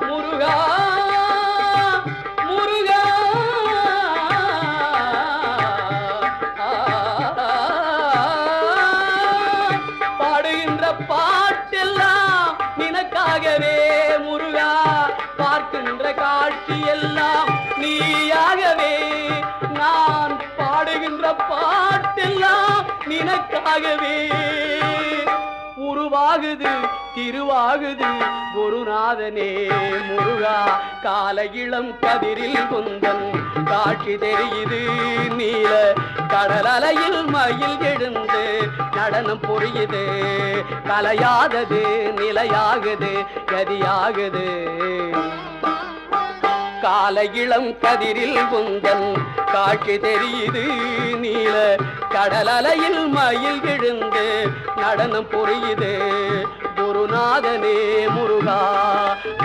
முருகா முருகா பாடுகின்ற பாட்டெல்லாம் நினக்காகவே முருகா, பார்க்கின்ற காட்சி எல்லாம் நீயாகவே. நான் பாடுகின்ற பாட்டெல்லாம் நினக்காகவே. உருவாகுது திருவாகுது குருநாதனே முருகா, கால இளம் கதிரில் குந்தன் காட்சி தெரியுது. நீல கடல் அலையில் மயில் எழுந்து நடனம் புரியுது. கலையாதது நிலையாகுது கதியாகுது. கால இளம் கதிரில் குந்தன் காட்சி தெரியுது. நீல கடல் அலையில் மயில் எழுந்து நடனம் புரியுது. குருநாதனே முருகா.